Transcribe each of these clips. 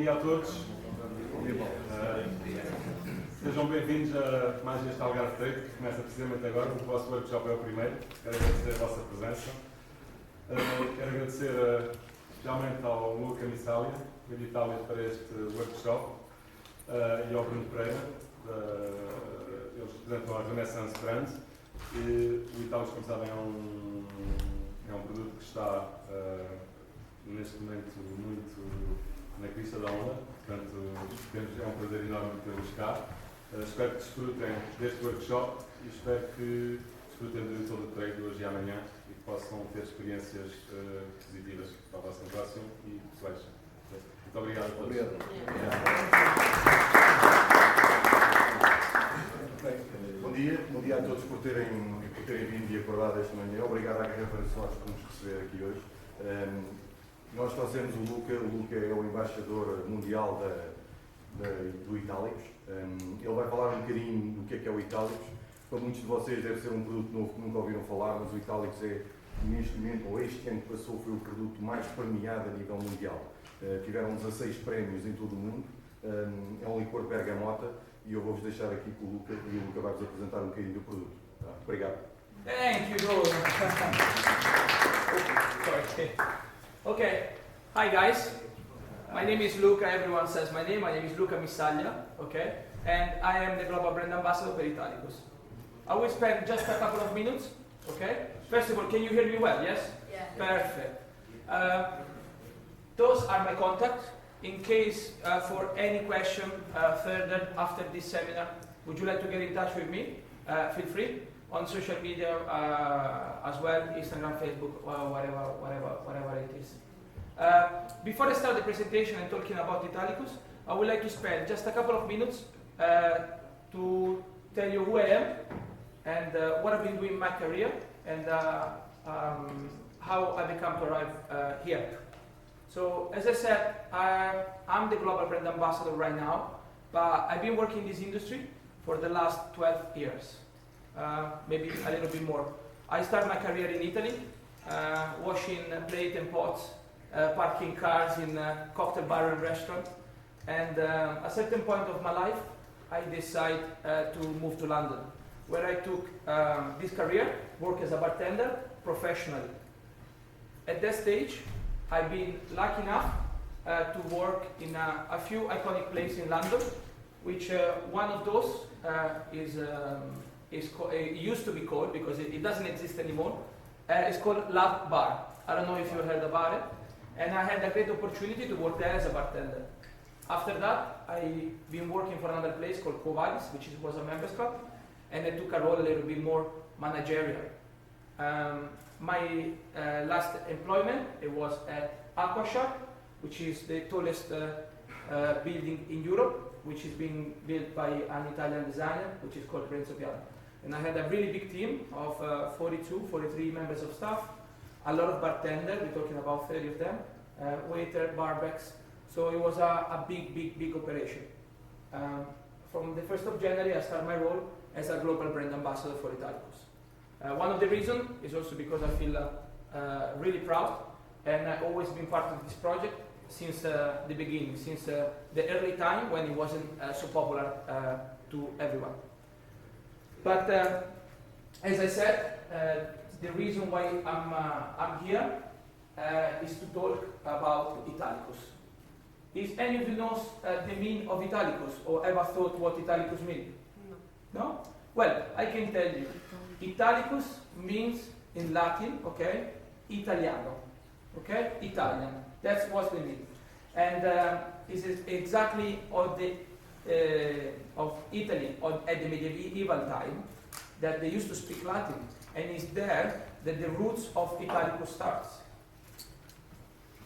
dia a todos. Sejam bem-vindos a mais este Algarve Trade, que começa precisamente agora. O vosso workshop é o primeiro. Quero agradecer a vossa presença. Quero agradecer especialmente ao Luca Missaglia, que veio de Itália para este workshop, e ao Bruno Pereira. Eles representam a Renaissance Brand. E o Italicus, como sabem, é um produto que está neste momento muito na crista da onda. Portanto, é um prazer enorme tê-los cá. Espero que desfrutem deste workshop e espero que desfrutem do todo o trade hoje e amanhã e que possam ter experiências positivas para o vosso negócio e pessoais. Muito obrigado a todos. Obrigado. Bom dia a todos por terem vindo e acordado esta manhã. Obrigado à Guerra Soares por nos receber aqui hoje. Nós trouxemos o Luca é o embaixador mundial do Italicus. Ele vai falar um bocadinho do que é o Italicus. Para muitos de vocês deve ser um produto novo que nunca ouviram falar, mas o Italicus neste momento, ou este ano que passou, foi o produto mais premiado a nível mundial. Tiveram 16 prémios em todo o mundo. É um licor Bergamotto e eu vou-vos deixar aqui com o Luca e o Luca vai-vos apresentar um bocadinho do produto. Obrigado. Thank you, Sorry. Okay. Hi guys. My name is Luca. Everyone says my name. My name is Luca Missaglia. Okay. And I am the global brand ambassador for Italicus. I will spend just a couple of minutes. Okay. First of all, can you hear me well? Yes. Yeah. Perfect. Those are my contacts. In case for any question further after this seminar, would you like to get in touch with me? Feel free. On social media as well, Instagram, Facebook, whatever it is. Before I start the presentation and talking about Italicus, I would like to spend just a couple of minutes to tell you who I am and what I've been doing in my career and how I become to arrive here. So, as I said, I'm the global brand ambassador right now, but I've been working in this industry for the last 12 years. Maybe a little bit more. I started my career in Italy, washing plate and pots, parking cars in cocktail bar and restaurant. And at a certain point of my life, I decided to move to London, where I took this career, work as a bartender professionally. At that stage, I've been lucky enough to work in a few iconic places in London, which one of those it used to be called, because it doesn't exist anymore, it's called Love Bar. I don't know if you heard about it. And I had a great opportunity to work there as a bartender. After that, I've been working for another place called Covadis, which was a members club, and I took a role a little bit more managerial. My last employment, it was at Aquashark, which is the tallest building in Europe, which is being built by an Italian designer, which is called Renzo Piano. And I had a really big team of 43 members of staff, a lot of bartenders, we're talking about 30 of them, waiter, barbacks. So it was a big operation. From the 1st of January, I started my role as a global brand ambassador for Italicus. One of the reasons is also because I feel really proud, and I've always been part of this project since the beginning, since the early time when it wasn't so popular to everyone. But as I said, the reason why I'm here is to talk about Italicus. Is any of you knows the meaning of Italicus, or ever thought what Italicus means? No? Well, I can tell you. Italicus means in Latin, okay, Italiano, okay, Italian. That's what they mean. And this is exactly of Italy at the medieval time that they used to speak Latin, and it's there that the roots of Italicus starts.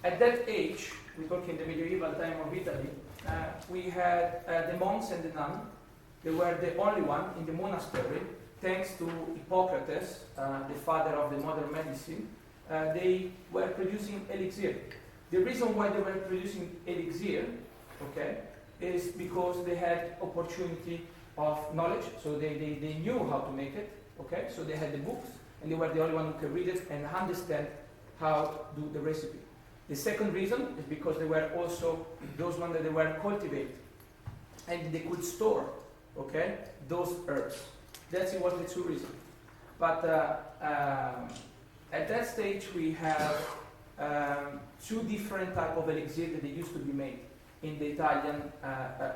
At that age, we talk in the medieval time of Italy, we had the monks and the nuns. They were the only one in the monastery, thanks to Hippocrates, the father of the modern medicine. They were producing elixir. The reason why they were producing elixir, okay, is because they had opportunity of knowledge, so they knew how to make it, okay, so they had the books, and they were the only one who could read it and understand how to do the recipe. The second reason is because they were also those ones that they were cultivated and they could store, okay, those herbs. That was the two reasons. But at that stage we have two different type of elixir that they used to be made in the Italian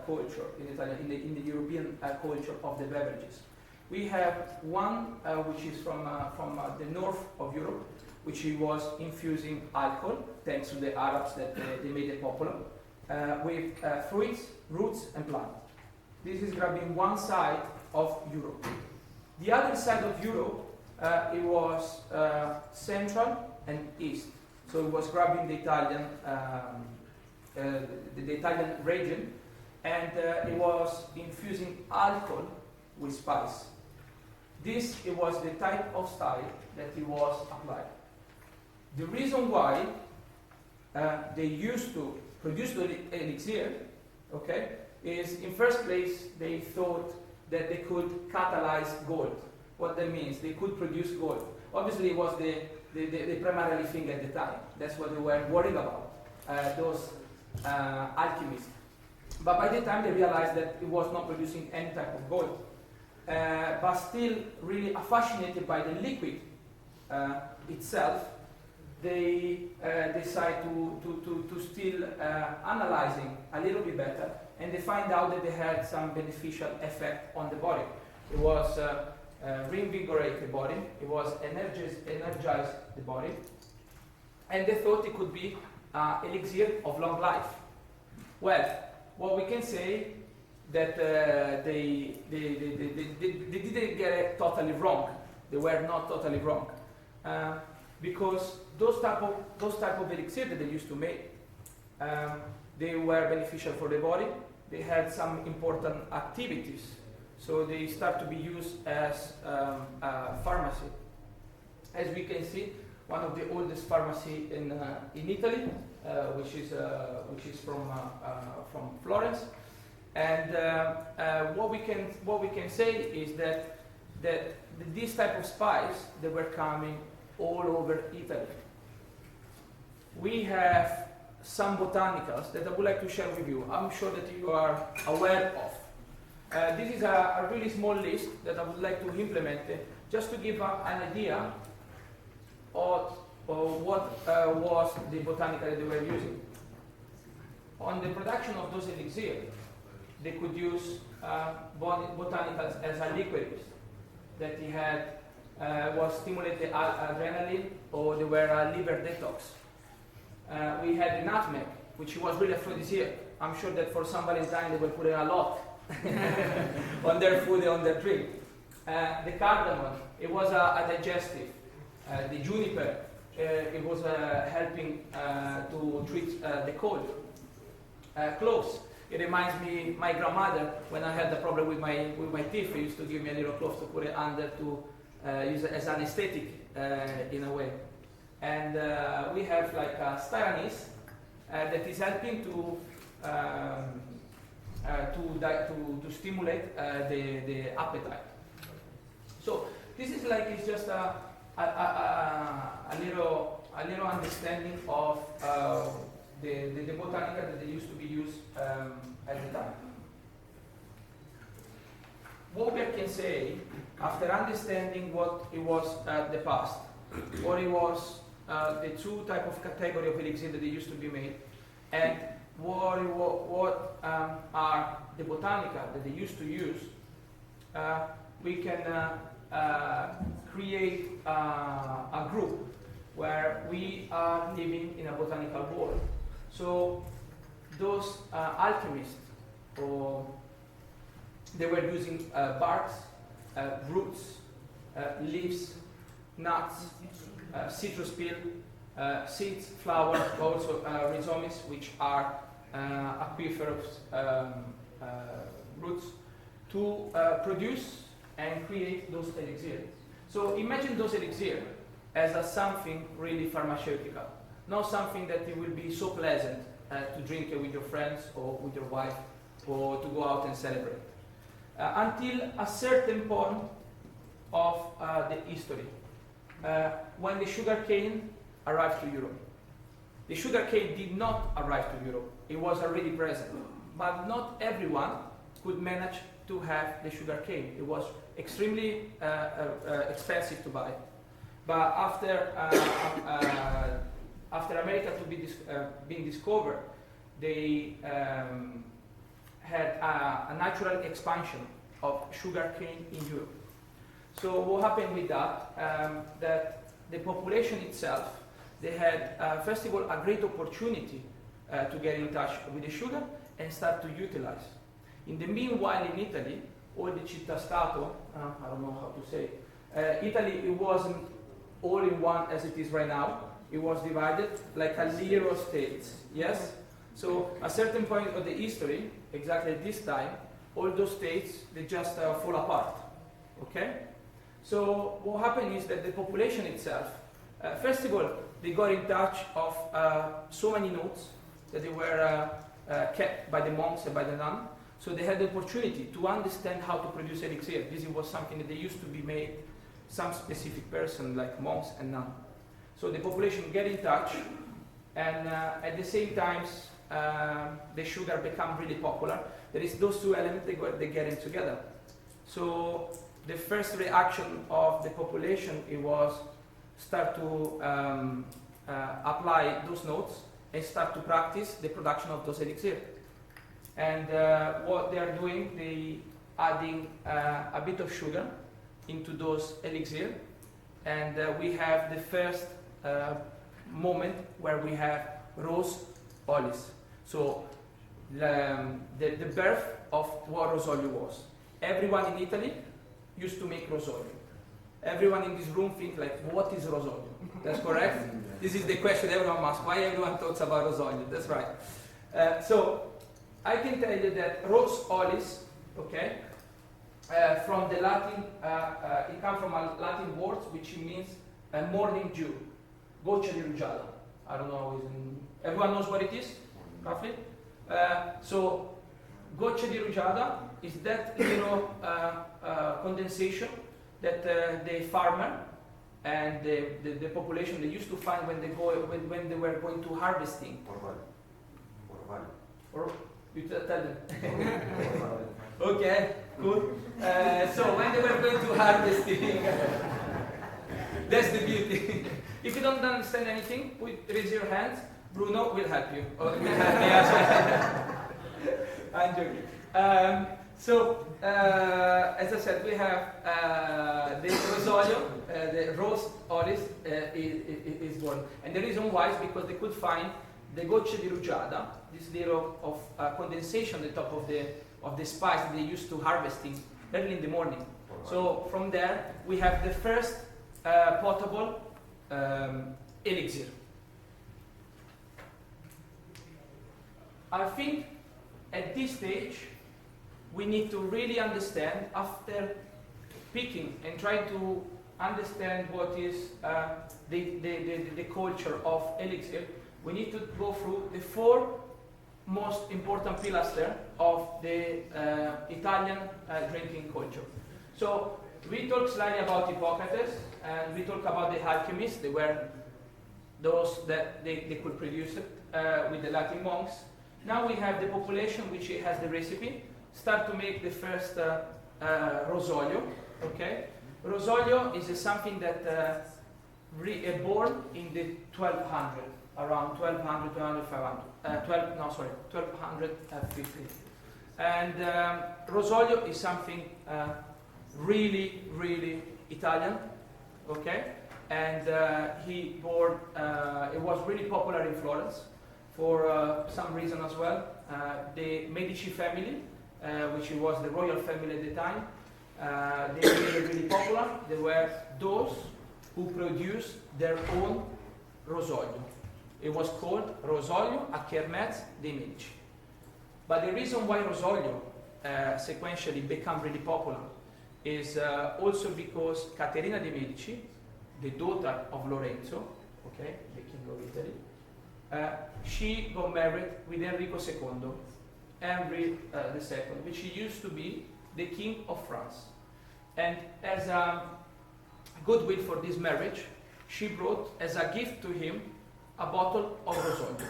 culture, in the European culture of the beverages. We have one which is from the north of Europe, which was infusing alcohol, thanks to the Arabs that they made it popular, with fruits, roots, and plants. This is grabbing one side of Europe. The other side of Europe, it was central and east. So it was grabbing the Italian region, and it was infusing alcohol with spice. This it was the type of style that it was applied. The reason why they used to produce the elixir, okay, is in first place they thought that they could catalyze gold. What that means, they could produce gold. Obviously, it was the primarily thing at the time. That's what they were worried about, those alchemists. But by the time they realized that it was not producing any type of gold, but still really fascinated by the liquid itself, they decide to still analyzing a little bit better, and they find out that they had some beneficial effect on the body. It was reinvigorate the body, it was energize the body, and they thought it could be elixir of long life. Well, what we can say that they didn't get it totally wrong. They were not totally wrong, because those type of elixir that they used to make, they were beneficial for the body. They had some important activities, so they start to be used as pharmacy. As we can see, one of the oldest pharmacy in Italy, which is from Florence. And what we can say is that this type of spice, they were coming all over Italy. We have some botanicals that I would like to share with you. I'm sure that you are aware of. This is a really small list that I would like to implement just to give an idea of what was the botanical that they were using. On the production of those elixirs, they could use botanicals as a liquid that he had was stimulated adrenaline, or they were a liver detox. We had the nutmeg, which was really aphrodisiac. I'm sure that for some Valentine they were putting a lot on their food and on their drink. The cardamom, it was a digestive. The juniper, it was helping to treat the cold. Cloves, it reminds me my grandmother when I had the problem with my teeth. She used to give me a little clove to put it under to use it as anesthetic in a way. And we have like styranis that is helping to stimulate the appetite. So this is like it's just a little understanding of the botanica that they used to be used at the time. What we can say, after understanding what it was the past, what it was the two type of category of elixir that they used to be made, and what are the botanica that they used to use, we can create a group where we are living in a botanical world. So those alchemists, they were using barks, roots, leaves, nuts, citrus peel, seeds, flowers, also rhizomes, which are aquiferous roots, to produce and create those elixirs. So imagine those elixirs as something really pharmaceutical, not something that it will be so pleasant to drink with your friends or with your wife, or to go out and celebrate. Until a certain point of the history, when the sugar cane arrived to Europe. the sugarcane did not arrive to Europe. It was already present, but not everyone could manage to have the sugarcane. It was extremely expensive to buy. But after America being discovered, they had a natural expansion of sugarcane in Europe. So what happened with that? That the population itself, they had first of all a great opportunity to get in touch with the sugar and start to utilize. In the meanwhile, in Italy, all the città-stato, I don't know how to say, Italy, it wasn't all in one as it is right now. It was divided like a layer of states, yes? So a certain point of the history, exactly at this time, all those states, they just fall apart, okay? So what happened is that the population itself, first of all, they got in touch of so many notes that they were kept by the monks and by the nuns. So they had the opportunity to understand how to produce elixir. This was something that they used to be made some specific person like monks and nuns. So the population get in touch, and at the same time, the sugar become really popular. There is those two elements they get in together. So the first reaction of the population, it was start to apply those notes and start to practice the production of those elixirs. And what they are doing, they adding a bit of sugar into those elixirs, and we have the first moment where we have rose olis. So the birth of what Rosolio was. Everyone in Italy used to make Rosolio. Everyone in this room thinks like, what is Rosolio? That's correct? This is the question everyone asks. Why everyone talks about Rosolio? That's right. So I can tell you that rose olis, okay, from the Latin, it comes from a Latin word which means morning dew, goccia di rugiada. I don't know, everyone knows what it is, roughly? So, goccia di rugiada is that little condensation that the farmer and the population they used to find when they were going to harvesting. Or you tell them. Okay, good. So when they were going to harvesting, that's the beauty. If you don't understand anything, raise your hands. Bruno will help you. Or will help me as well. I'm joking. So, as I said, we have the Rosolio, the rose olis is born. And the reason why is because they could find the goccia di rugiada, this little of condensation on the top of the spice that they used to harvesting early in the morning. So from there, we have the first potable elixir. I think at this stage, we need to really understand, after picking and trying to understand what is the culture of elixir, we need to go through the four most important pillars there of the Italian drinking culture. So we talked slightly about Hippocrates, and we talked about the alchemists. They were those that they could produce it with the Latin monks. Now we have the population which has the recipe, start to make the first Rosolio. Okay, Rosolio is something that born in the 1200, around 1200 to 1250. And Rosolio is something really, really Italian. Okay, and it was really popular in Florence for some reason as well. The Medici family, which was the royal family at the time, they were really popular. They were those who produced their own Rosolio. It was called Rosolio a Kermesse dei Medici. But the reason why Rosolio sequentially became really popular is also because Caterina de' Medici, the daughter of Lorenzo, okay, the king of Italy, she got married with Enrico II, Henry II, which used to be the king of France. And as a goodwill for this marriage, she brought as a gift to him a bottle of Rosolio.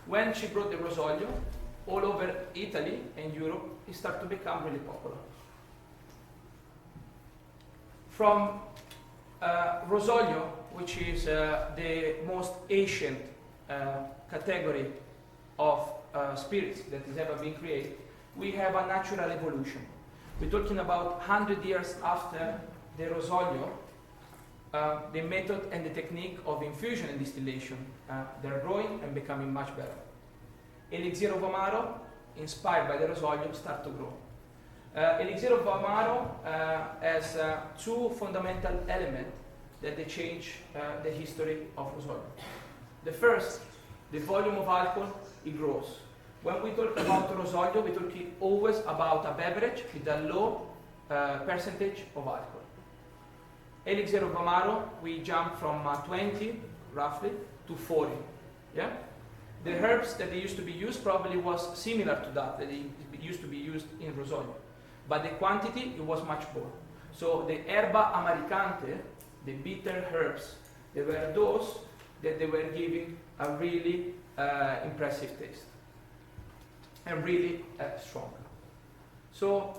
When she brought the Rosolio, all over Italy and Europe, it started to become really popular. From Rosolio, which is the most ancient category of spirits that has ever been created, we have a natural evolution. We're talking about 100 years after the Rosolio, the method and the technique of infusion and distillation, they're growing and becoming much better. Elixir of Amaro, inspired by the Rosolio, start to grow. Elixir of Amaro has two fundamental elements that they change the history of Rosolio. The first, the volume of alcohol, it grows. When we talk about Rosolio, we're talking always about a beverage with a low percentage of alcohol. Elixir of Amaro, we jump from 20, roughly, to 40. Yeah? The herbs that they used to be used probably was similar to that they used to be used in Rosolio. But the quantity, it was much more. So the herba americante, the bitter herbs, they were those that they were giving a really impressive taste. And really strong. So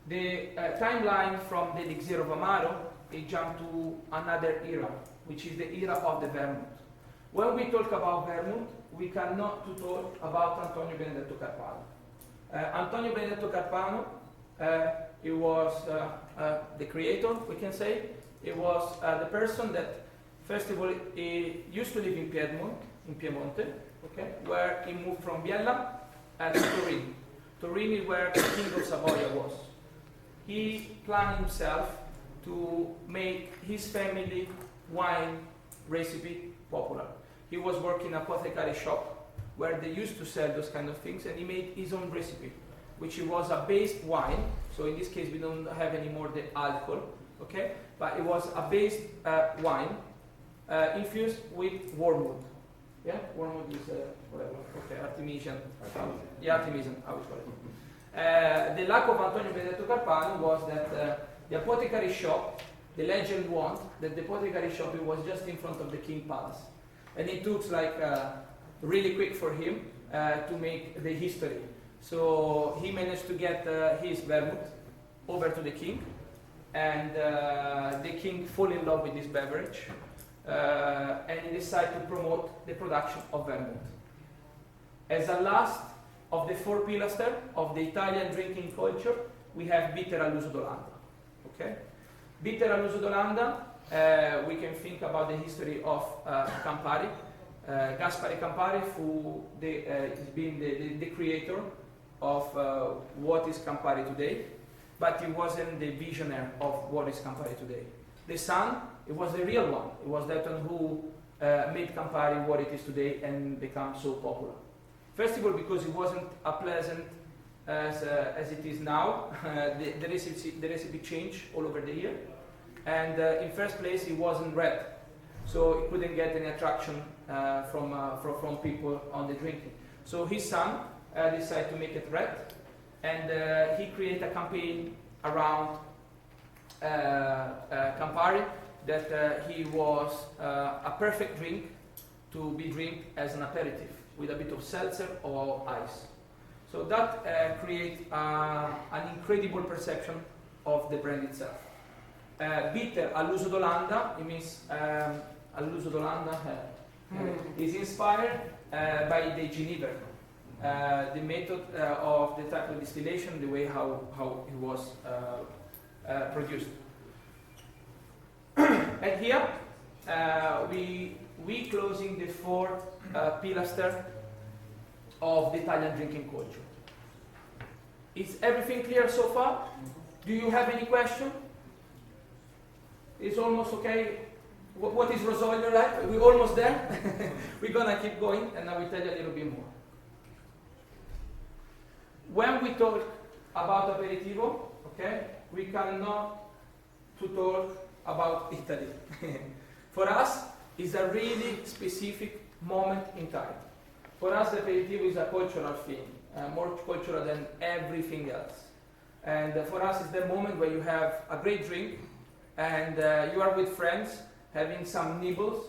the timeline from the Elixir of Amaro, it jumped to another era, which is the era of the vermouth. When we talk about vermouth, we cannot to talk about Antonio Benedetto Carpano. Antonio Benedetto Carpano, he was the creator, we can say. He was the person that, first of all, he used to live in Piemonte, okay, where he moved from Biella to Turin. Turin is where the King of Savoia was. He planned himself to make his family wine recipe popular. He was working in an apothecary shop where they used to sell those kind of things, and he made his own recipe, which was a based wine. So in this case, we don't have anymore the alcohol, okay? But it was a based wine infused with wormwood. Yeah, wormwood is whatever. Okay, Artemisian. Yeah, Artemisian, how we call it. The luck of Antonio Benedetto Carpano was that the apothecary shop, the legend wants that the apothecary shop, it was just in front of the King Palace. And it took like really quick for him to make the history. So he managed to get his vermouth over to the king, and the king fell in love with this beverage, and he decided to promote the production of vermouth. As a last of the four pillars of the Italian drinking culture, we have bitter all'uso d'Olanda. Okay? Bitter all'uso d'Olanda, we can think about the history of Campari. Gaspare Campari, who has been the creator of what is Campari today, but he wasn't the visionary of what is Campari today. The son, it was the real one. It was that one who made Campari what it is today and become so popular. First of all, because it wasn't as pleasant as it is now. The recipe changed all over the year. And in first place, it wasn't red. So it couldn't get any attraction from people on the drinking. So his son decided to make it red, and he created a campaign around Campari that he was a perfect drink to be drink as an aperitif with a bit of seltzer or ice. So that creates an incredible perception of the brand itself. Bitter all'uso d'Olanda, it means all'uso d'Olanda is inspired by the Geneva, the method of the type of distillation, the way how it was produced. And here we closing the four pillars of the Italian drinking culture. Is everything clear so far? Do you have any question? It's almost okay. What is Rosolio like? We're almost there. We're gonna keep going, and I will tell you a little bit more. When we talk about aperitivo, okay, we cannot to talk about Italy. For us, it's a really specific moment in time. For us, the aperitivo is a cultural thing, more cultural than everything else. And for us, it's the moment where you have a great drink, and you are with friends, having some nibbles,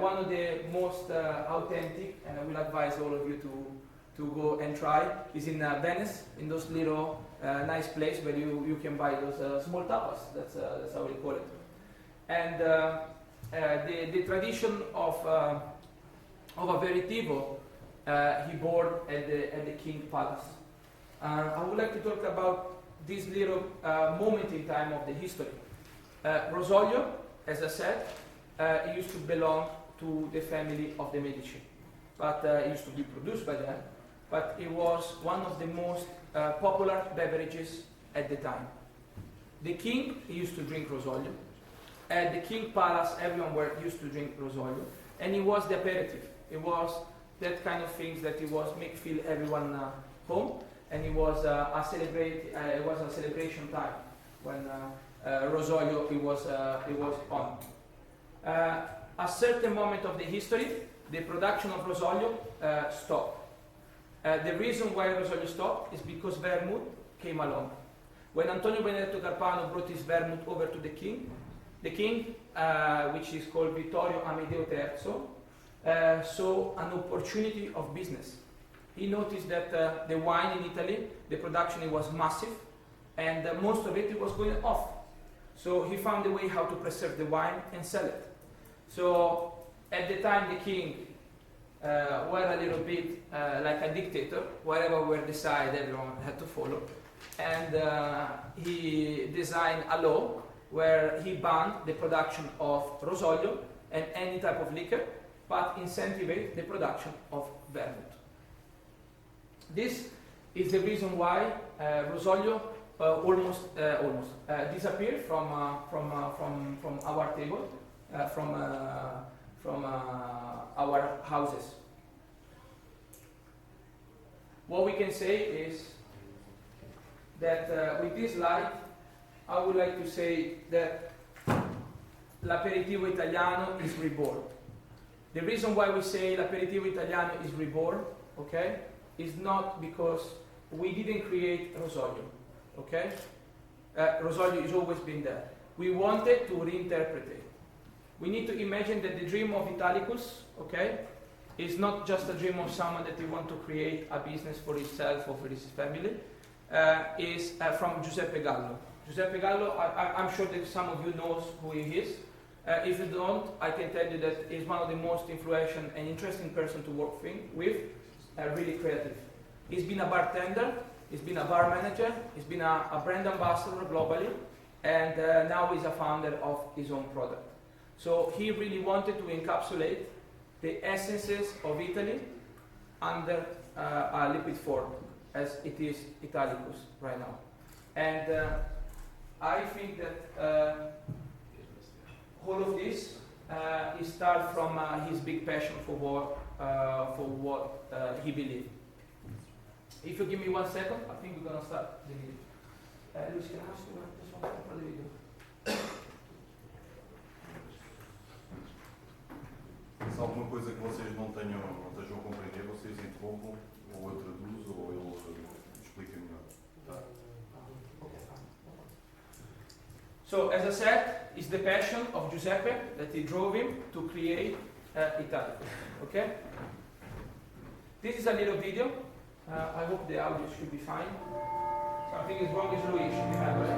One of the most authentic, and I will advise all of you to go and try, is in Venice, in those little nice place where you can buy those small tapas. That's how we call it. And the tradition of aperitivo he born at the King Palace. I would like to talk about this little moment in time of the history. Rosolio, as I said, it used to belong to the family of the Medici, but it used to be produced by them. But it was one of the most popular beverages at the time. The king used to drink Rosolio. At the King Palace, everyone used to drink Rosolio, and it was the aperitif. It was that kind of things that it was make feel everyone home, and it was a celebration time when Rosolio it was on. A certain moment of the history, the production of Rosolio stopped. The reason why Rosolio stopped is because vermouth came along. When Antonio Benedetto Carpano brought his vermouth over to the king, which is called Vittorio Amedeo III, saw an opportunity of business. He noticed that the wine in Italy, the production was massive, and most of it was going off. So he found a way how to preserve the wine and sell it. So at the time the king were a little bit like a dictator. Whatever were decided, everyone had to follow. And he designed a law where he banned the production of Rosolio and any type of liquor, but incentivate the production of vermouth. This is the reason why Rosolio almost disappeared from our table, from our houses. What we can say is that with this slide, I would like to say that l'aperitivo italiano is reborn. The reason why we say l'aperitivo italiano is reborn, okay, is not because we didn't create Rosolio, okay? Rosolio has always been there. We wanted to reinterpret it. We need to imagine that the dream of Italicus, okay, is not just a dream of someone that he wants to create a business for himself or for his family. Is from Giuseppe Gallo. Giuseppe Gallo, I'm sure that some of you knows who he is. If you don't, I can tell you that he's one of the most influential and interesting person to work with, really creative. He's been a bartender, he's been a bar manager, he's been a brand ambassador globally, and now he's a founder of his own product. So he really wanted to encapsulate the essences of Italy under a liquid form, as it is Italicus right now. And I think that all of this is start from his big passion for what he believed. If you give me 1 second, I think we're gonna start the video. Luis, can I ask you this one for the video? Se alguma coisa que vocês não estejam a compreender, vocês interrompam, ou eu traduzo, ou eu explico melhor. So, as I said, it's the passion of Giuseppe that he drove him to create Italicus. Okay? This is a little video. I hope the audio should be fine. Something is wrong with Luis, should be fine, right?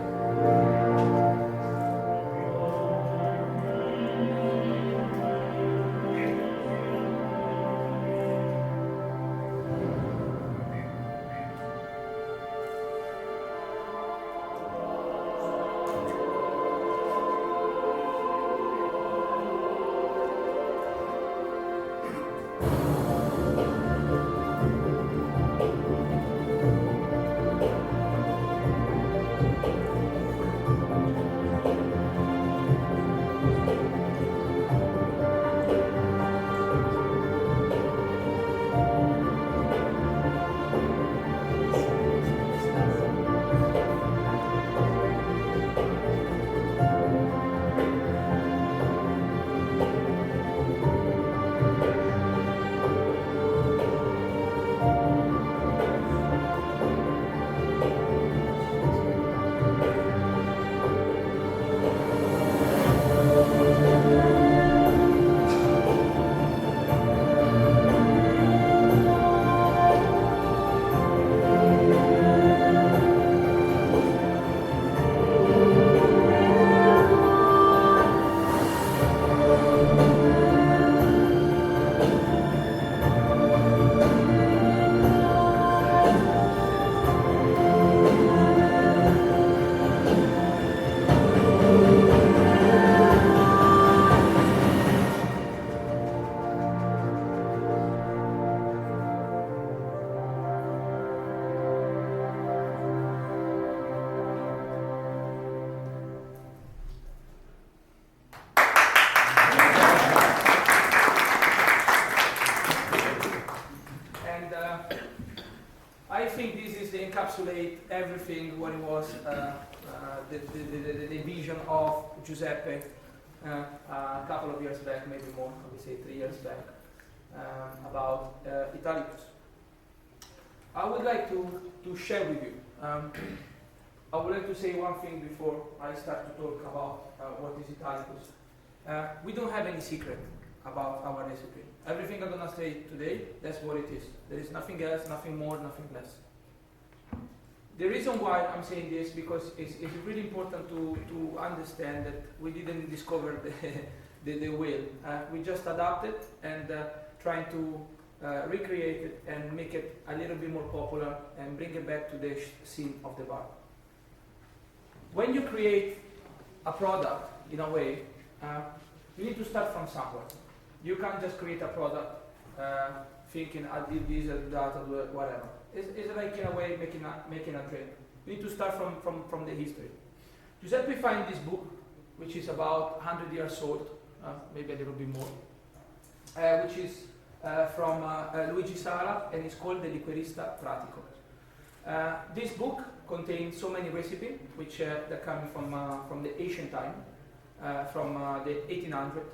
encapsulate everything what it was the vision of Giuseppe a couple of years back, maybe more, I would say 3 years back, about Italicus. I would like to share with you. I would like to say one thing before I start to talk about what is Italicus. We don't have any secret about our recipe. Everything I'm going to say today, that's what it is. There is nothing else, nothing more, nothing less. The reason why I'm saying this, because it's really important to understand that we didn't discover the wheel. We just adapted and trying to recreate it and make it a little bit more popular and bring it back to the scene of the bar. When you create a product, in a way, you need to start from somewhere. You can't just create a product thinking, I did this, I did that, I do it, whatever. It's like, in a way, making a drink. You need to start from the history. Giuseppe found this book, which is about 100 years old, maybe a little bit more, which is from Luigi Sala, and it's called the Liquorista Pratico. This book contains so many recipes, which they're coming from the ancient time, from the 1800s,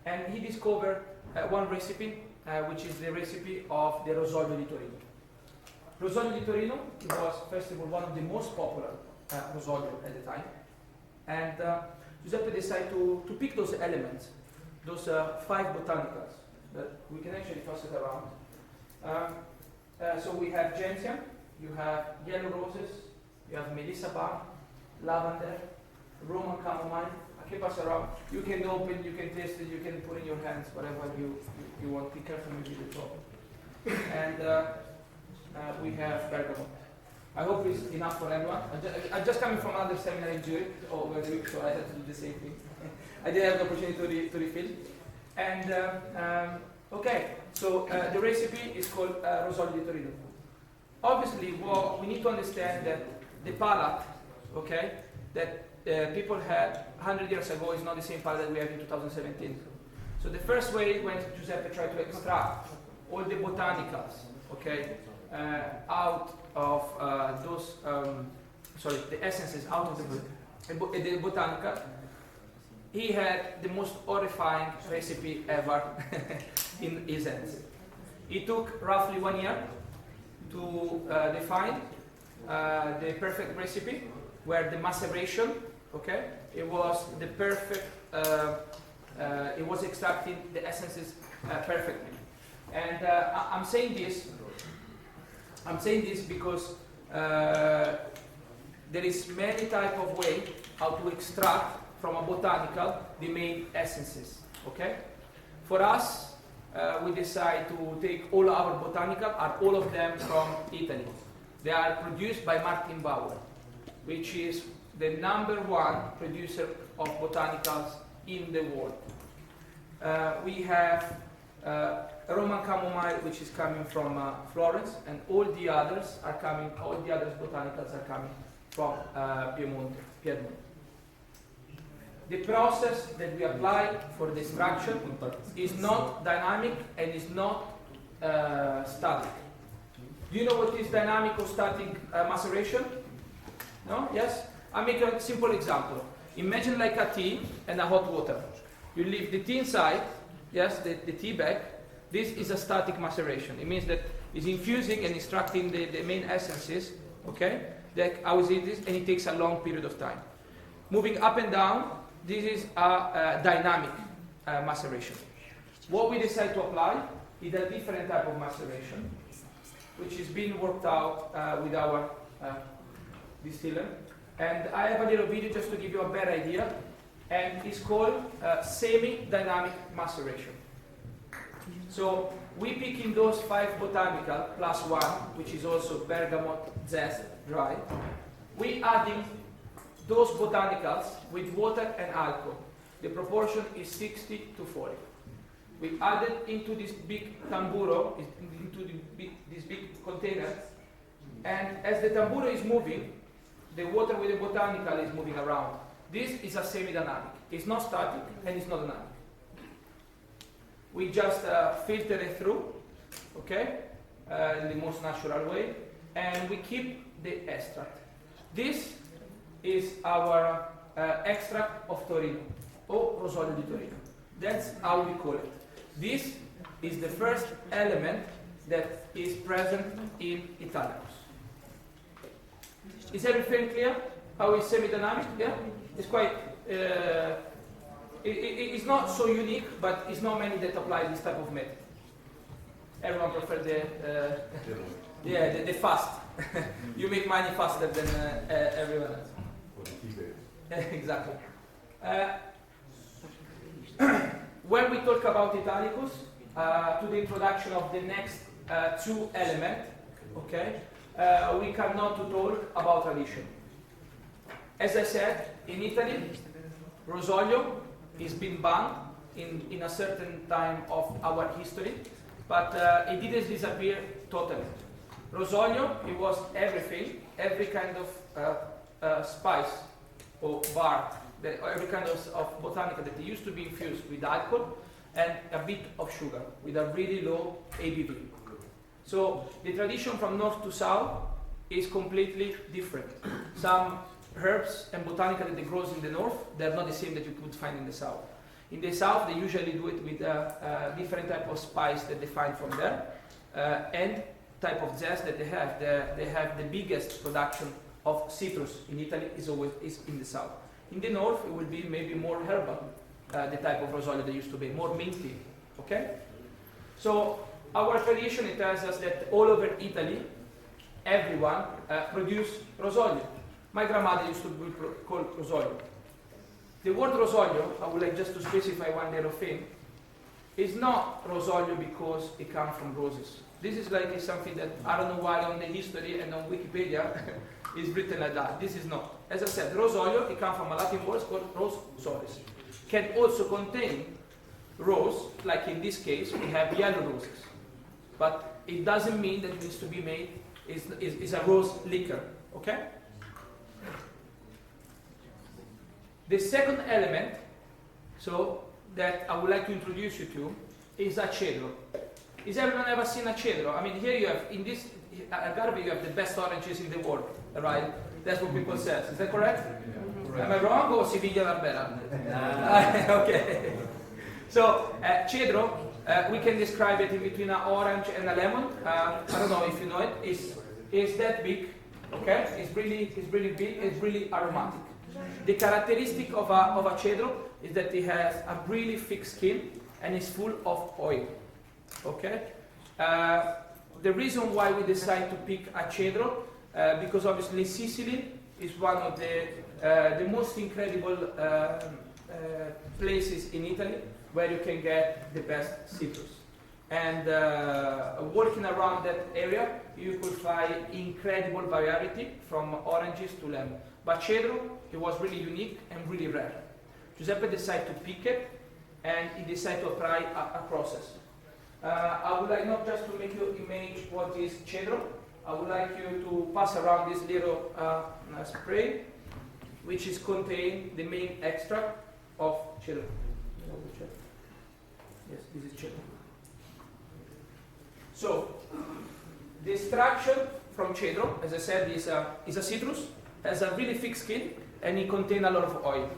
and he discovered one recipe, which is the recipe of the Rosolio di Torino. Rosolio di Torino was, first of all, one of the most popular Rosolio at the time, and Giuseppe decided to pick those elements, those 5 botanicals that we can actually toss it around. So we have gentian, you have yellow roses, you have melissa balm, lavender, Roman chamomile. I can pass around. You can open, you can taste it, you can put in your hands, whatever you want. Be careful with the top. And we have bergamot. I hope it's enough for everyone. I'm just coming from another seminar in Zurich over the week, so I had to do the same thing. I did have the opportunity to refill. And okay, so the recipe is called Rosolio di Torino. Obviously, well, we need to understand that the palate, okay, that people had 100 years ago is not the same palate that we have in 2017. So the first way when Giuseppe tried to extract all the botanicals, okay, out of the essences out of the botanical, he had the most horrifying recipe ever in his hands. It took roughly 1 year to define the perfect recipe, where the maceration, okay, it was the perfect, it was extracting the essences perfectly. And I'm saying this because there is many type of way how to extract from a botanical the main essences, okay? For us, we decide to take all our botanical, are all of them from Italy. They are produced by Martin Bauer, which is the #1 producer of botanicals in the world. We have Roman chamomile, which is coming from Florence, and all the other botanicals are coming from Piedmont. The process that we apply for the extraction is not dynamic and is not static. Do you know what is dynamic or static maceration? No? Yes? I'll make a simple example. Imagine like a tea and a hot water. You leave the tea inside, yes, the tea bag. This is a static maceration. It means that it's infusing and extracting the main essences, okay? I will say this, and it takes a long period of time. Moving up and down, this is a dynamic maceration. What we decide to apply is a different type of maceration, which is being worked out with our distiller. And I have a little video just to give you a better idea, and it's called semi-dynamic maceration. So we pick in those 5 botanical plus 1, which is also bergamot zest dry. We adding those botanicals with water and alcohol. The proportion is 60-40. We add it into this big tamburo, into this big container, and as the tamburo is moving, the water with the botanical is moving around. This is a semi-dynamic. It's not static and it's not dynamic. We just filter it through, okay, in the most natural way, and we keep the extract. This is our extract of Torino, or Rosolio di Torino. That's how we call it. This is the first element that is present in Italicus. Is everything clear? How is semi-dynamic? Yeah? It's quite... it's not so unique, but it's not many that apply this type of method. Everyone prefers the fast. You make money faster than everyone else. Exactly. When we talk about Italicus, to the introduction of the next two elements, okay, we cannot talk about tradition. As I said, in Italy, Rosolio is been banned in a certain time of our history, but it didn't disappear totally. Rosolio, it was everything, every kind of spice or bark, every kind of botanica that used to be infused with alcohol and a bit of sugar with a really low ABV. So the tradition from north to south is completely different. Some herbs and botanica that they grows in the north, they're not the same that you could find in the south. In the south, they usually do it with a different type of spice that they find from there, and type of zest that they have. They have the biggest production of citrus in Italy is in the south. In the north, it will be maybe more herbal, the type of Rosolio they used to be, more minty. Okay? So our tradition, it tells us that all over Italy, everyone produce Rosolio. My grandmother used to be called Rosolio. The word Rosolio, I would like just to specify one little thing, is not Rosolio because it comes from roses. This is like something that I don't know why on the history and on Wikipedia is written like that. This is not. As I said, Rosolio, it comes from a Latin word called ros solis. Can also contain rose, like in this case, we have yellow roses. But it doesn't mean that it needs to be made, is a rose liquor. Okay? The second element, so that I would like to introduce you to, is a cedro. Is everyone ever seen a cedro? I mean, here you have, in this Algarve, you have the best oranges in the world, right? That's what people say. Is that correct? Yeah. Am I wrong, or Siviglia are better? Okay. So, cedro, we can describe it in between an orange and a lemon. I don't know if you know it. It's that big, okay? It's really big, it's really aromatic. The characteristic of a cedro is that it has a really thick skin and is full of oil. Okay? The reason why we decide to pick a cedro, because obviously Sicily is one of the most incredible places in Italy where you can get the best citrus. And working around that area, you could find incredible variety from oranges to lemon. But cedro, it was really unique and really rare. Giuseppe decided to pick it, and he decided to apply a process. I would like not just to make you imagine what is cedro, I would like you to pass around this little spray, which is contain the main extract of cedro. Yes, this is cedro. So, the extraction from cedro, as I said, is a citrus, has a really thick skin, and it contains a lot of oil.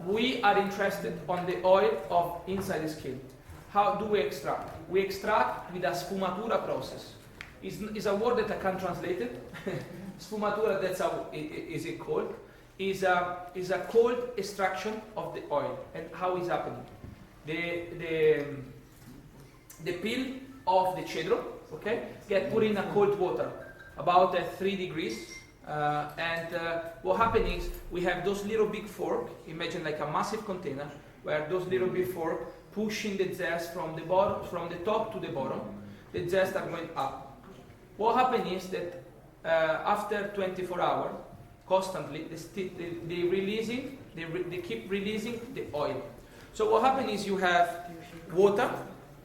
We are interested on the oil of inside the skin. How do we extract? We extract with a sfumatura process. It's a word that I can't translate it. Sfumatura, that's how is it called. Is a cold extraction of the oil. And how is happening? The peel of the cedro, okay, get put in a cold water, about 3 degrees. What happens is we have those little big forks, imagine like a massive container, where those little big forks pushing the zest from the bottom, from the top to the bottom. The zest are going up. What happens is that after 24 hours, constantly, they keep releasing the oil. So what happens is you have water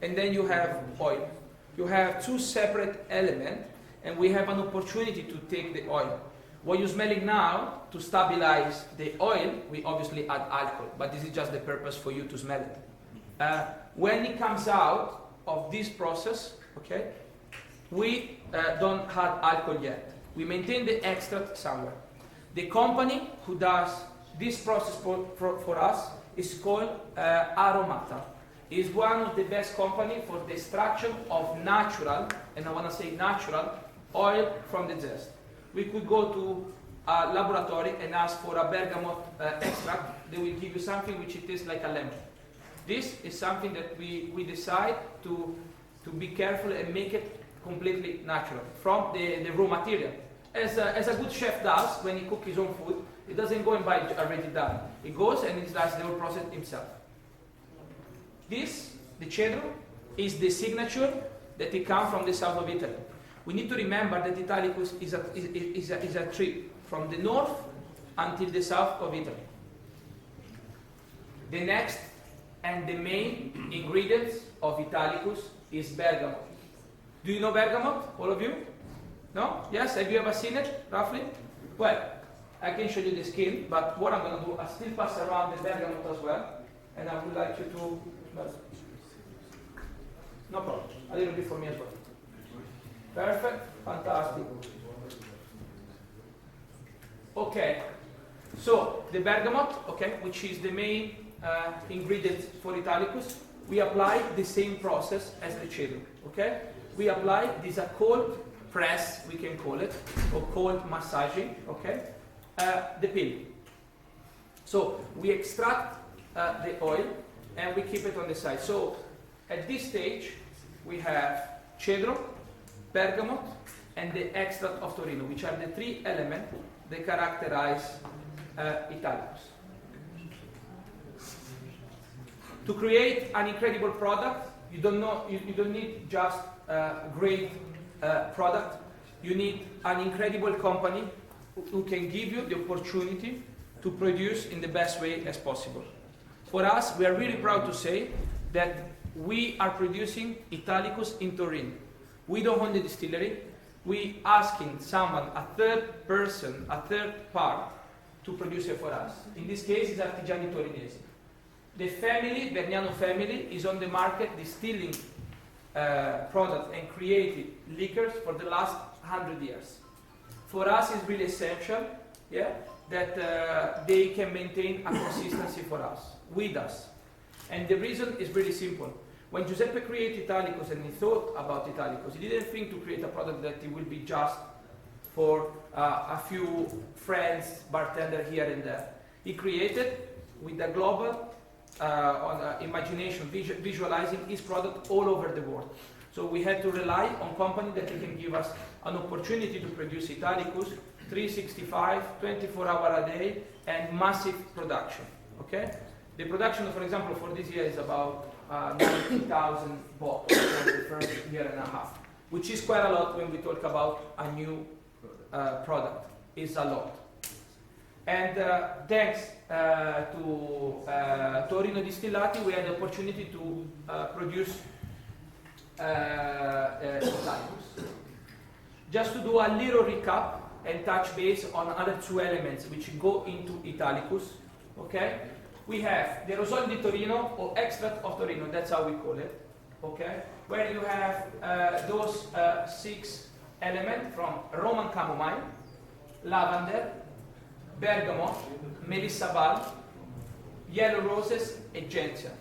and then you have oil. You have two separate elements, and we have an opportunity to take the oil. What you're smelling now, to stabilize the oil, we obviously add alcohol, but this is just the purpose for you to smell it. When it comes out of this process, okay, we don't add alcohol yet. We maintain the extract somewhere. The company who does this process for us is called Aromata. It's one of the best company for the extraction of natural, and I want to say natural, oil from the zest. We could go to a laboratory and ask for a bergamot extract. They will give you something which it tastes like a lemon. This is something that we decide to be careful and make it completely natural from the raw material. As a good chef does when he cooks his own food, he doesn't go and buy it already done. He goes and he does the whole process himself. This, the cedro, is the signature that it comes from the south of Italy. We need to remember that Italicus is a tree from the north until the south of Italy. The next and the main ingredients of Italicus is bergamot. Do you know bergamot, all of you? No? Yes? Have you ever seen it, roughly? Well, I can show you the skin, but what I'm going to do, I'll still pass around the bergamot as well, and I would like you to... No problem. A little bit for me as well. Perfect. Fantastic. Okay. So, the bergamot, okay, which is the main ingredient for Italicus, we apply the same process as the cedro, okay? We apply this a cold press, we can call it, or cold massaging, okay? The pill. So, we extract the oil and we keep it on the side. So, at this stage, we have cedro, bergamot, and the extract of Torino, which are the three elements that characterize Italicus. To create an incredible product, you don't need just a great product. You need an incredible company who can give you the opportunity to produce in the best way as possible. For us, we are really proud to say that we are producing Italicus in Turin. We don't own the distillery. We asking someone, a third person, a third part, to produce it for us. In this case, it's Artigiani Torinesi. The family, Vergnano family, is on the market distilling products and creating liquors for the last 100 years. For us, it's really essential, yeah, that they can maintain a consistency for us, with us. And the reason is really simple. When Giuseppe created Italicus and he thought about Italicus, he didn't think to create a product that it will be just for a few friends, bartender here and there. He created with a global imagination, visualizing his product all over the world. So we had to rely on companies that can give us an opportunity to produce Italicus, 365, 24 hours a day, and massive production. Okay? The production, for example, for this year is about 90,000 bottles for the first year and a half, which is quite a lot when we talk about a new product. It's a lot. And thanks to Torino Distillati, we had the opportunity to produce Italicus. Just to do a little recap and touch base on other two elements which go into Italicus, okay? We have the Rosolio di Torino, or extract of Torino, that's how we call it, okay? Where you have those 6 elements from Roman chamomile, lavender, bergamot, melissa ball, yellow roses, and gentian.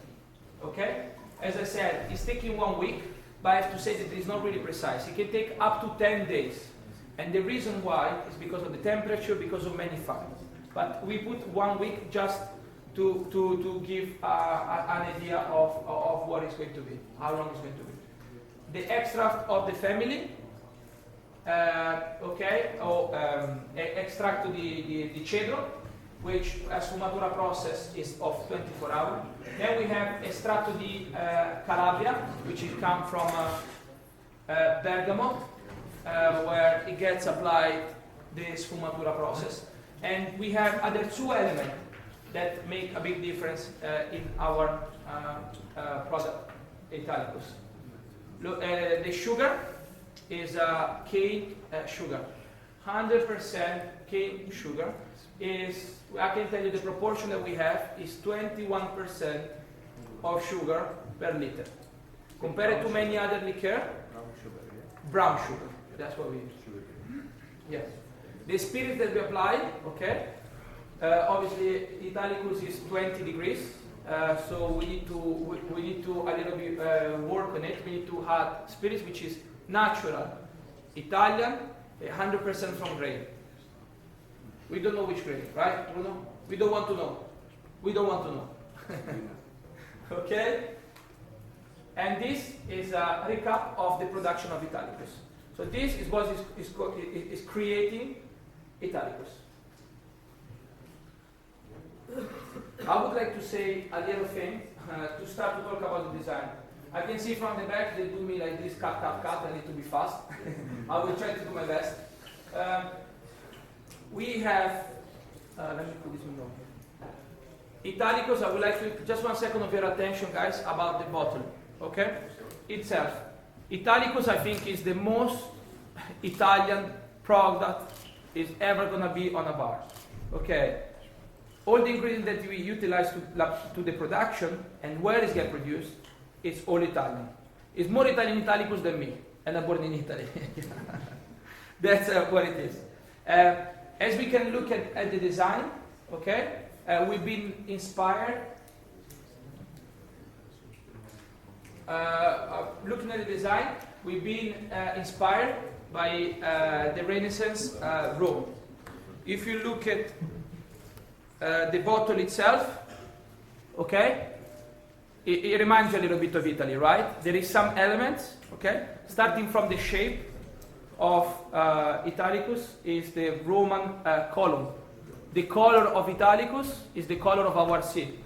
Okay? As I said, it's taking 1 week, but I have to say that it is not really precise. It can take up to 10 days. And the reason why is because of the temperature, because of many factors. But we put 1 week just to give an idea of what it's going to be, how long it's going to be. The extract of the family, extract di cedro, which a sfumatura process is of 24 hours. Then we have estratto di Calabria, which is come from Bergamotto, where it gets applied the sfumatura process. And we have other 2 elements that make a big difference in our product, Italicus. The sugar is cane sugar. 100% cane sugar is, I can tell you the proportion that we have is 21% of sugar per liter. Compared to many other liquor, brown sugar, that's what we use. Yes. The spirit that we apply, okay, obviously Italicus is 20 degrees, so we need to a little bit work on it. We need to add spirits which is natural, Italian, 100% from grain. We don't know which grain, right, Bruno? We don't want to know. We don't want to know. Okay? And this is a recap of the production of Italicus. So this is what is creating Italicus. I would like to say a little thing to start to talk about the design. I can see from the back they do me like this, cut. I need to be fast. I will try to do my best. We have, let me put this one down here. Italicus, I would like to, just 1 second of your attention guys, about the bottle, okay? Itself. Italicus I think is the most Italian product is ever gonna be on a bar, okay? All the ingredients that we utilize to the production and where it's get produced, it's all Italian. It's more Italian Italicus than me, and I'm born in Italy. That's what it is. As we can look at the design, okay, we've been inspired. Looking at the design, we've been inspired by the Renaissance Rome. If you look at the bottle itself, okay, it reminds you a little bit of Italy, right? There is some elements, okay, starting from the shape of Italicus is the Roman column. The color of Italicus is the color of our sea.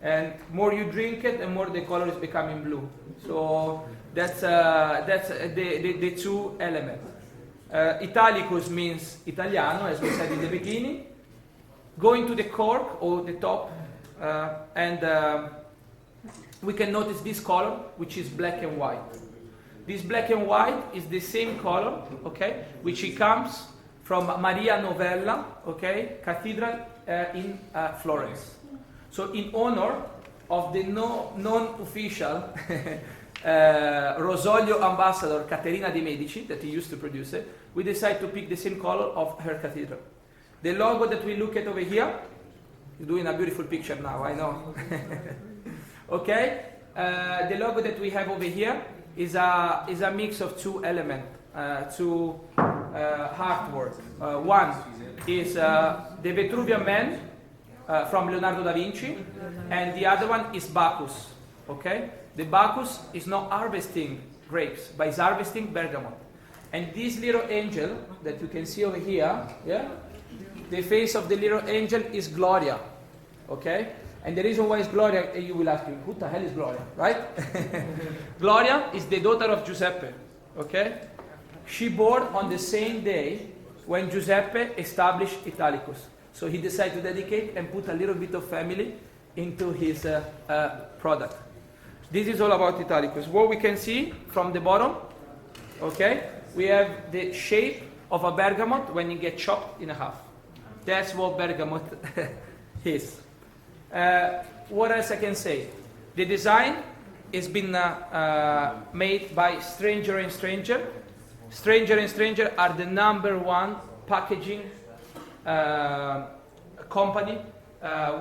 And more you drink it, the more the color is becoming blue. So that's the two elements. Italicus means Italiano, as we said in the beginning. Going to the cork or the top, and we can notice this color, which is black and white. This black and white is the same color, okay, which it comes from Maria Novella, okay, cathedral in Florence. So in honor of the non-official Rosolio ambassador Caterina de' Medici, that he used to produce it, we decided to pick the same color of her cathedral. The logo that we look at over here, is doing a beautiful picture now, I know. Okay, the logo that we have over here is a mix of two elements, two artwork. One is the Vitruvian Man from Leonardo da Vinci, and the other one is Bacchus. Okay, the Bacchus is not harvesting grapes, but is harvesting bergamot. And this little angel that you can see over here, yeah, the face of the little angel is Gloria. Okay. And the reason why it's Gloria, you will ask me, who the hell is Gloria, right? Gloria is the daughter of Giuseppe, okay? She born on the same day when Giuseppe established Italicus. So he decided to dedicate and put a little bit of family into his product. This is all about Italicus. What we can see from the bottom, okay? We have the shape of a bergamot when it gets chopped in half. That's what bergamot is. What else I can say? The design has been made by Stranger & Stranger. Stranger & Stranger are the #1 packaging company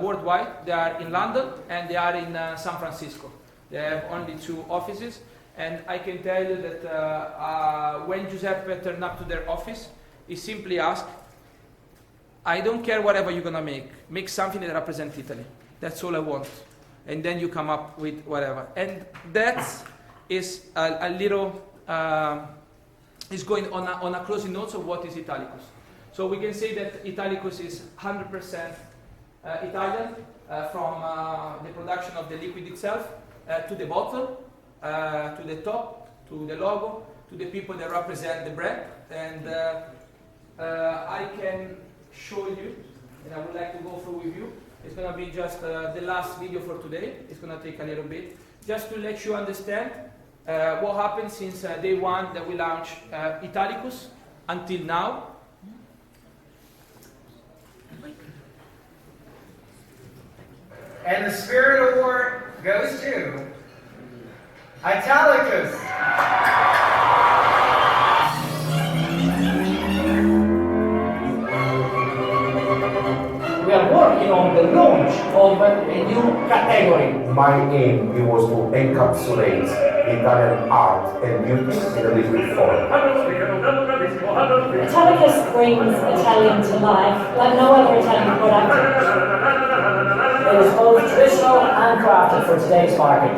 worldwide. They are in London and they are in San Francisco. They have only 2 offices. And I can tell you that when Giuseppe turned up to their office, he simply asked, I don't care whatever you're going to make something that represents Italy. That's all I want. And then you come up with whatever. And that is a little, is going on a closing notes of what is Italicus. So we can say that Italicus is 100% Italian, from the production of the liquid itself, to the bottle, to the top, to the logo, to the people that represent the brand. And I can show you, and I would like to go through with you. It's going to be just the last video for today. It's going to take a little bit. Just to let you understand what happened since day 1 that we launched Italicus until now. And the Spirit Award goes to Italicus. working on the launch of a new category. My aim was to encapsulate Italian art and beauty in a liquid form. Italicus brings Italian to life like no other Italian product. It is both traditional and crafted for today's market.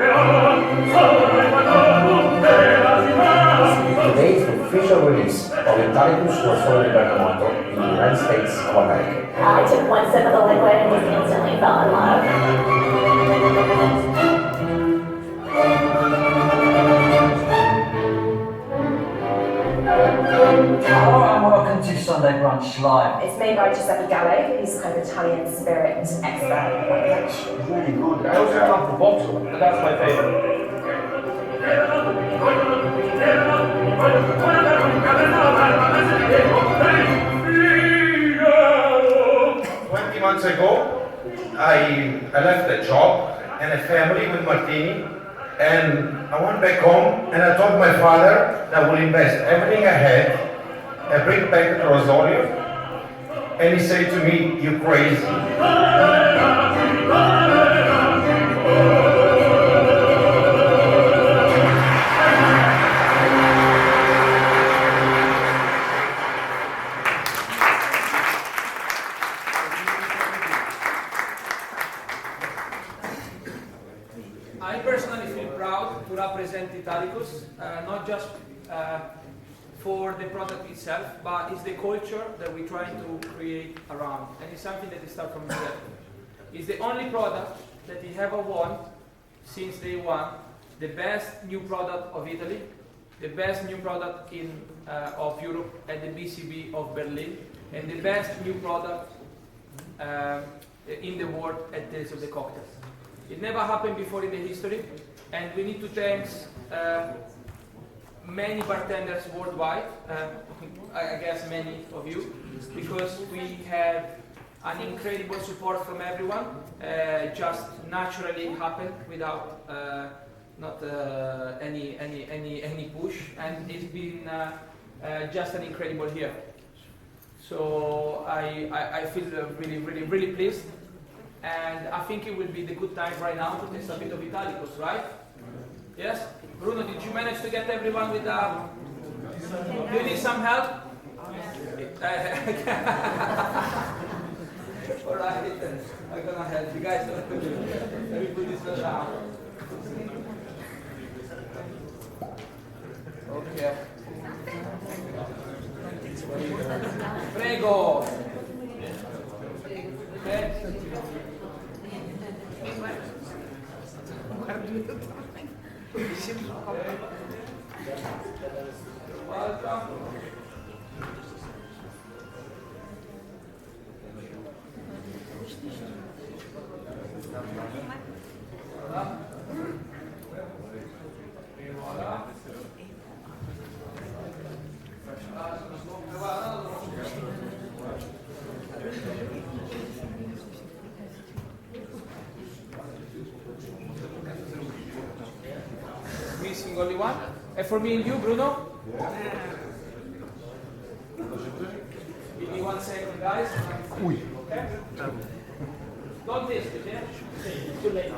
Today is the official release of Italicus Rosolio Bergamotto in the United States of America. I took one sip of the liquid and just instantly fell in love. Hello and welcome to Sunday Brunch Live. It's made by Giuseppe Gallo, who's kind of Italian spirit expert. It's really good. I also love the bottle, but that's my favorite. 20 months ago, I left a job and a family with Martini, and I went back home and I told my father that I will invest everything I had and bring it back to Rosolio. And he said to me, "You crazy." I personally feel proud to represent Italicus, not just for the product itself, but it's the culture that we're trying to create around. And it's something that starts from here. It's the only product that we ever won since day one, the best new product of Italy, the best new product of Europe at the BCB of Berlin, and the best new product in the world at Tales of the Cocktails. It never happened before in the history, and we need to thank many bartenders worldwide, I guess many of you, because we have an incredible support from everyone. Just naturally happened without not any push, and it's been just an incredible year. So I feel really pleased. And I think it will be the good time right now to test a bit of Italicus, right? Yes? Bruno, did you manage to get everyone with do you need some help? Alright, I'm gonna help you guys. Let me put this one down. Okay. Prego. Okay. Welcome. Missing only one. And for me and you, Bruno? Give me 1 second, guys. Okay? Don't taste it, yeah? Too late.